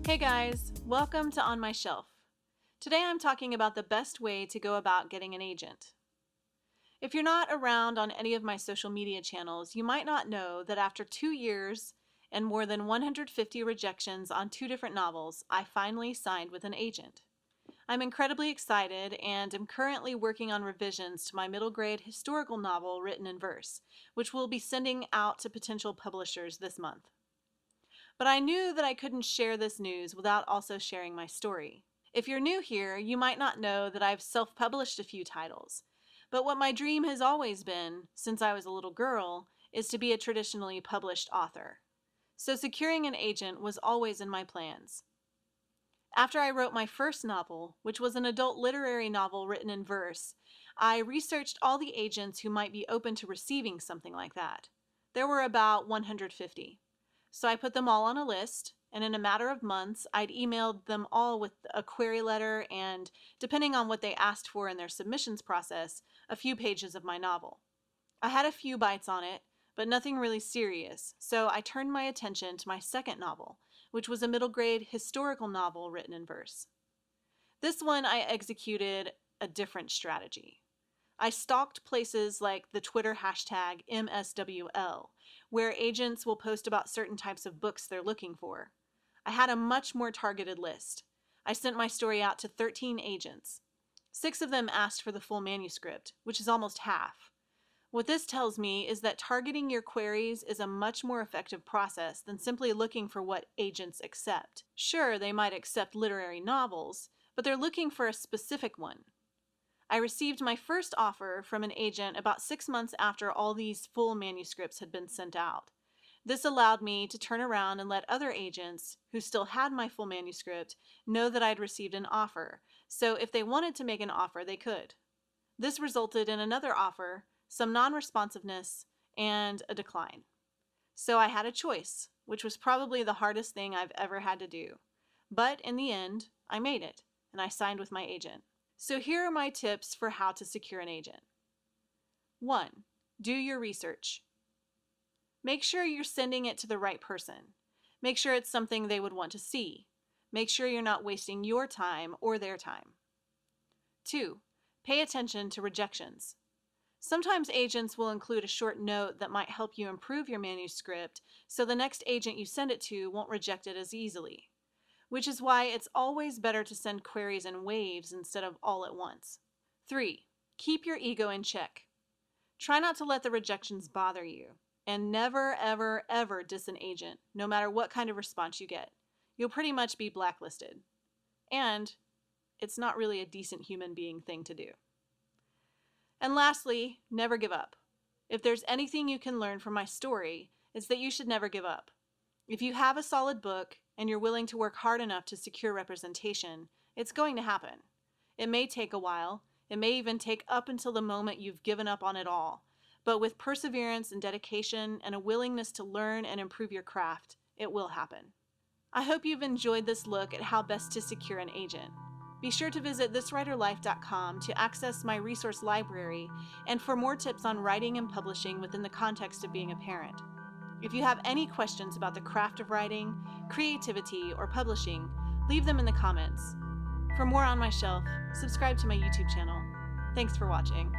Hey guys, welcome to On My Shelf. Today I'm talking about the best way to go about getting an agent. If you're not around on any of my social media channels, you might not know that after 2 years and more than 150 rejections on 2 different novels, I finally signed with an agent. I'm incredibly excited and am currently working on revisions to my middle grade historical novel written in verse, which we'll be sending out to potential publishers this month. But I knew that I couldn't share this news without also sharing my story. If you're new here, you might not know that I've self-published a few titles. But what my dream has always been, since I was a little girl, is to be a traditionally published author. So securing an agent was always in my plans. After I wrote my first novel, which was an adult literary novel written in verse, I researched all the agents who might be open to receiving something like that. There were about 150. So I put them all on a list, and in a matter of months, I'd emailed them all with a query letter and, depending on what they asked for in their submissions process, a few pages of my novel. I had a few bites on it, but nothing really serious, so I turned my attention to my second novel, which was a middle grade historical novel written in verse. This one I executed a different strategy. I stalked places like the Twitter hashtag MSWL, where agents will post about certain types of books they're looking for. I had a much more targeted list. I sent my story out to 13 agents. 6 of them asked for the full manuscript, which is almost half. What this tells me is that targeting your queries is a much more effective process than simply looking for what agents accept. Sure, they might accept literary novels, but they're looking for a specific one. I received my first offer from an agent about 6 months after all these full manuscripts had been sent out. This allowed me to turn around and let other agents, who still had my full manuscript, know that I'd received an offer, so if they wanted to make an offer, they could. This resulted in another offer, some non-responsiveness, and a decline. So I had a choice, which was probably the hardest thing I've ever had to do. But in the end, I made it, and I signed with my agent. So here are my tips for how to secure an agent. 1. Do your research. Make sure you're sending it to the right person. Make sure it's something they would want to see. Make sure you're not wasting your time or their time. 2. Pay attention to rejections. Sometimes agents will include a short note that might help you improve your manuscript so the next agent you send it to won't reject it as easily. Which is why it's always better to send queries in waves instead of all at once. 3. Keep your ego in check. Try not to let the rejections bother you, and never, ever, ever diss an agent, no matter what kind of response you get. You'll pretty much be blacklisted. And it's not really a decent human being thing to do. And lastly, never give up. If there's anything you can learn from my story, it's that you should never give up. If you have a solid book and you're willing to work hard enough to secure representation, it's going to happen. It may take a while. It may even take up until the moment you've given up on it all. But with perseverance and dedication and a willingness to learn and improve your craft, it will happen. I hope you've enjoyed this look at how best to secure an agent. Be sure to visit thiswriterlife.com to access my resource library and for more tips on writing and publishing within the context of being a parent. If you have any questions about the craft of writing, creativity, or publishing, leave them in the comments. For more On My Shelf, subscribe to my YouTube channel. Thanks for watching.